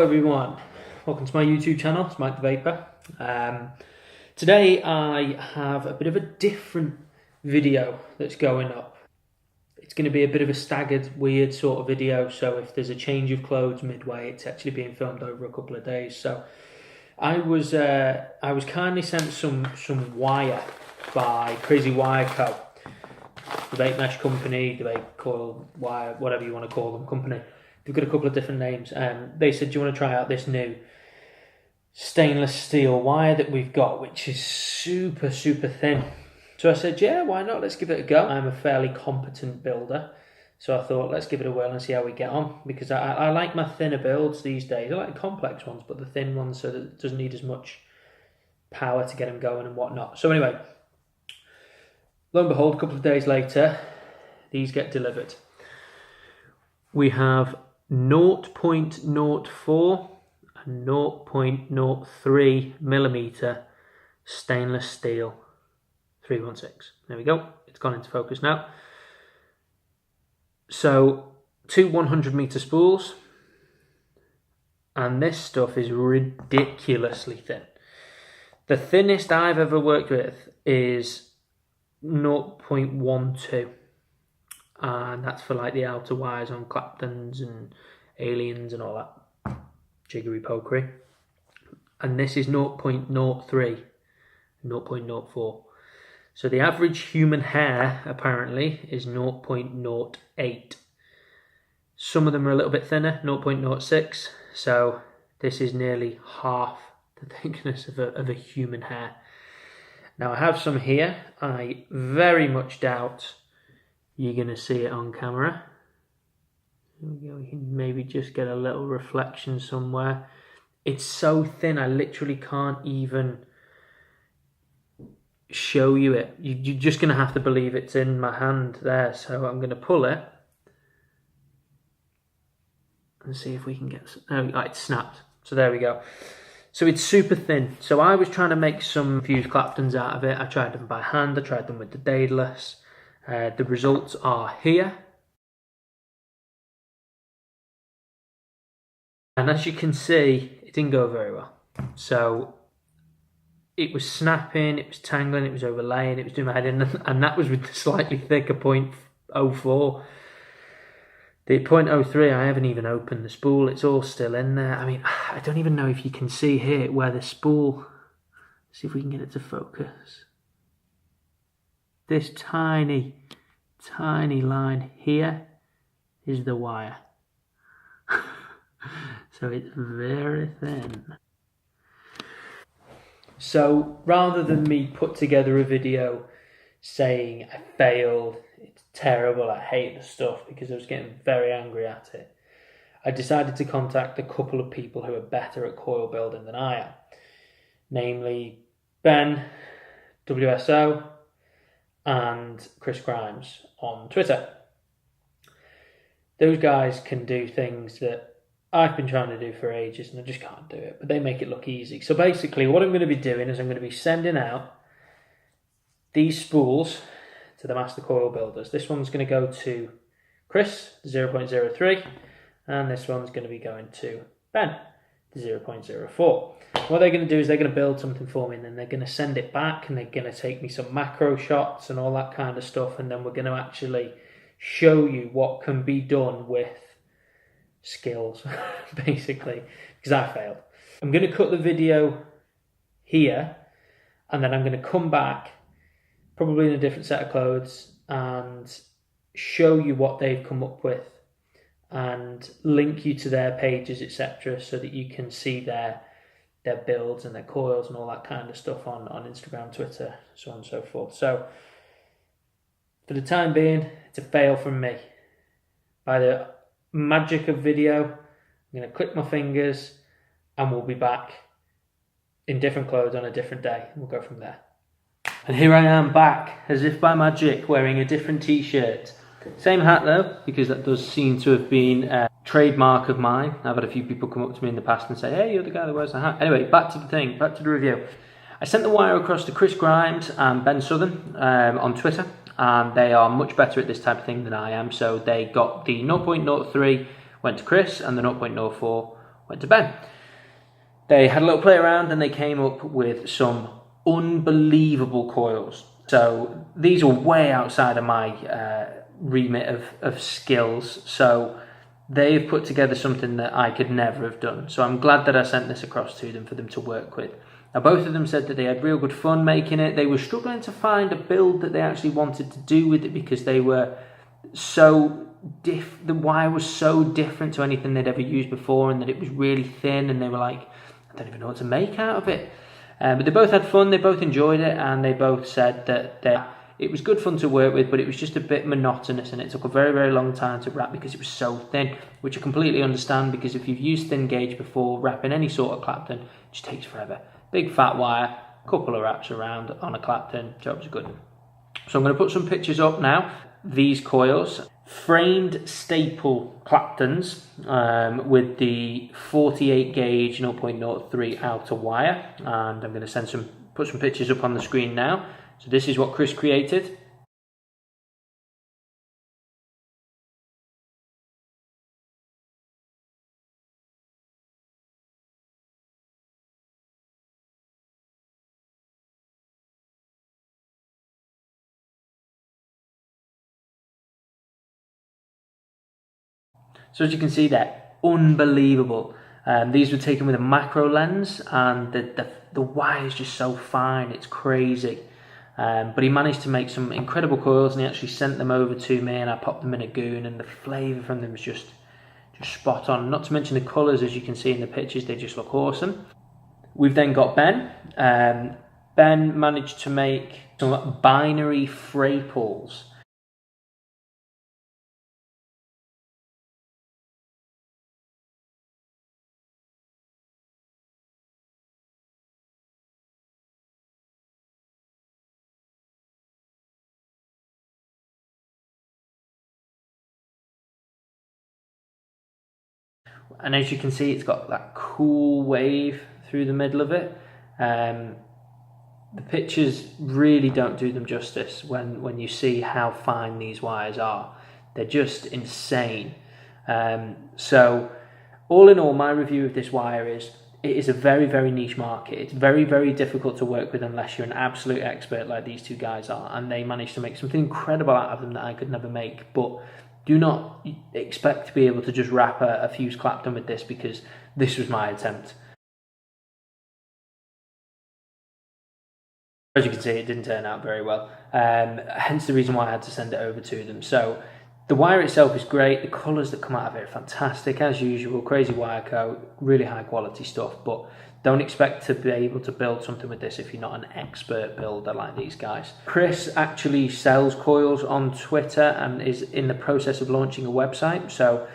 everyone, welcome to my YouTube channel. It's Mike the Vapor. Today I have a bit of a different video that's going up. It's going to be a bit of a staggered, weird sort of video, so if there's a change of clothes midway, it's actually being filmed over a couple of days. So I was kindly sent some wire by Crazy Wire Co, the vape mesh company, the vape coil wire, whatever you want to call them, company. They've got a couple of different names. They said, do you want to try out this new stainless steel wire that we've got, which is super thin? So I said, yeah, why not? Let's give it a go. I'm a fairly competent builder, so I thought, let's give it a whirl and see how we get on, because I like my thinner builds these days. I like the complex ones, but the thin ones, so that it doesn't need as much power to get them going and whatnot. So anyway, lo and behold, a couple of days later, these get delivered. We have 0.04 and 0.03 millimeter stainless steel 316. There we go. It's gone into focus now. So 2 100 meter spools, and this stuff is ridiculously thin. The thinnest I've ever worked with is 0.12. And that's for like the outer wires on Claptons and Aliens and all that jiggery pokery. And this is 0.03, 0.04. So the average human hair apparently is 0.08. Some of them are a little bit thinner, 0.06. So this is nearly half the thickness of a human hair. Now I have some here. I very much doubt you're going to see it on camera. There we go. We can maybe just get a little reflection somewhere. It's so thin, I literally can't even show you it. You're just going to have to believe it's in my hand there. So I'm going to pull it and see if we can get... Oh, it's snapped. So there we go. So it's super thin. So I was trying to make some fused Claptons out of it. I tried them by hand. I tried them with the Daedalus. The results are here, and as you can see, it didn't go very well. So it was snapping, it was tangling, it was overlaying, it was doing my head in, and that was with the slightly thicker 0.04. The 0.03, I haven't even opened the spool, it's all still in there. I mean, I don't even know if you can see here where the spool, see if we can get it to focus. This tiny line here is the wire. So it's very thin. So rather than me put together a video saying I failed, it's terrible, I hate the stuff, because I was getting very angry at it, I decided to contact a couple of people who are better at coil building than I am. Namely Ben, WSO, and Chris Grimes on Twitter. Those guys can do things that I've been trying to do for ages and I just can't do it, but they make it look easy. So basically what I'm going to be doing is I'm going to be sending out these spools to the master coil builders. This one's going to go to Chris, 0.03, and this one's going to be going to Ben, 0.04. What they're going to do is they're going to build something for me, and then they're going to send it back, and they're going to take me some macro shots and all that kind of stuff, and then we're going to actually show you what can be done with skills, basically, because I failed. I'm going to cut the video here, and then I'm going to come back, probably in a different set of clothes, and show you what they've come up with, and link you to their pages, etc., so that you can see their builds and their coils and all that kind of stuff on Instagram, Twitter, so on and so forth. So for the time being, it's a fail from me. By the magic of video, I'm going to click my fingers and we'll be back in different clothes on a different day. We'll go from there. And here I am back, as if by magic, wearing a different t-shirt. Same hat though, because that does seem to have been a trademark of mine. I've had a few people come up to me in the past and say, hey, you're the guy that wears the hat. Anyway, back to the thing, back to the review. I sent the wire across to Chris Grimes and Ben Southern on Twitter, and they are much better at this type of thing than I am. So they got the 0.03 went to Chris, and the 0.04 went to Ben. They had a little play around and they came up with some unbelievable coils. So these are way outside of my remit of skills. So they've put together something that I could never have done. So I'm glad that I sent this across to them for them to work with. Now both of them said that they had real good fun making it. They were struggling to find a build that they actually wanted to do with it because they were so the wire was so different to anything they'd ever used before, and that it was really thin, and they were like, I don't even know what to make out of it. But they both had fun, they both enjoyed it, and they both said that it was good fun to work with, but it was just a bit monotonous, and it took a very, very long time to wrap because it was so thin, which I completely understand, because if you've used thin gauge before, wrapping any sort of Clapton just takes forever. Big fat wire, couple of wraps around on a Clapton, job's good. So I'm going to put some pictures up now. These coils, framed staple Claptons with the 48 gauge 0.03 outer wire, and I'm going to put some pictures up on the screen now. So this is what Chris created. So as you can see there, unbelievable. These were taken with a macro lens, and the wire is just so fine, it's crazy. But he managed to make some incredible coils, and he actually sent them over to me, and I popped them in a goon, and the flavour from them was just spot on. Not to mention the colours, as you can see in the pictures, they just look awesome. We've then got Ben. Ben managed to make some binary fray pulls. And as you can see, it's got that cool wave through the middle of it. The pictures really don't do them justice when you see how fine these wires are. They're just insane. So all in all, my review of this wire is, it is a very, very niche market. It's very, very difficult to work with unless you're an absolute expert like these two guys are, and they managed to make something incredible out of them that I could never make. But do not expect to be able to just wrap a fuse Clapton with this, because this was my attempt. As you can see, it didn't turn out very well, hence the reason why I had to send it over to them. So the wire itself is great, the colours that come out of it are fantastic, as usual, crazy wire coat, really high quality stuff, but don't expect to be able to build something with this if you're not an expert builder like these guys. Chris actually sells coils on Twitter and is in the process of launching a website, so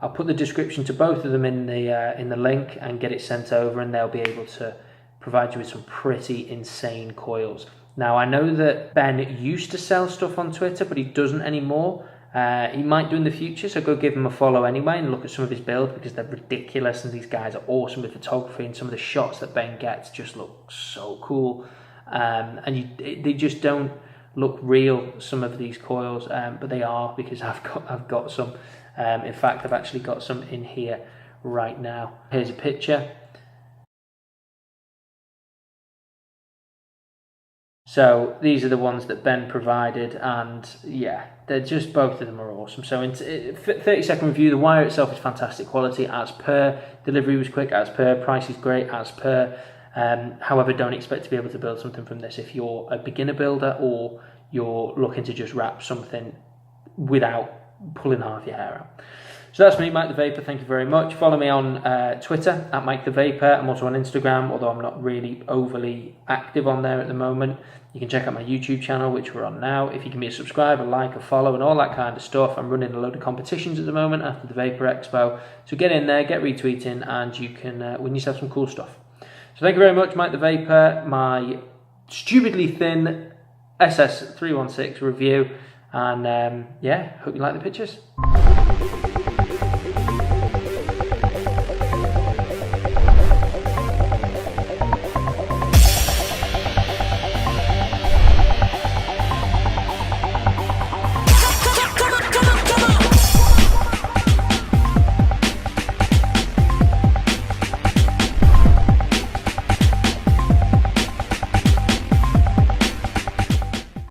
I'll put the description to both of them in the link and get it sent over, and they'll be able to provide you with some pretty insane coils. Now, I know that Ben used to sell stuff on Twitter, but he doesn't anymore. He might do in the future, so go give him a follow anyway and look at some of his builds, because they're ridiculous, and these guys are awesome with photography, and some of the shots that Ben gets just look so cool. They just don't look real, some of these coils, but they are, because I've got some. In fact, I've actually got some in here right now. Here's a picture. So these are the ones that Ben provided, and yeah, they're just, both of them are awesome. So in 30-second review, the wire itself is fantastic quality as per, delivery was quick as per, price is great as per. However, don't expect to be able to build something from this if you're a beginner builder or you're looking to just wrap something without pulling half your hair out. So that's me, Mike the Vapor. Thank you very much. Follow me on Twitter at Mike the Vapor. I'm also on Instagram, although I'm not really overly active on there at the moment. You can check out my YouTube channel, which we're on now. If you give me a subscribe, a like, a follow, and all that kind of stuff. I'm running a load of competitions at the moment after the Vapor Expo. So get in there, get retweeting, and you can win yourself some cool stuff. So thank you very much, Mike the Vapor. My stupidly thin SS316 review. And yeah, hope you like the pictures.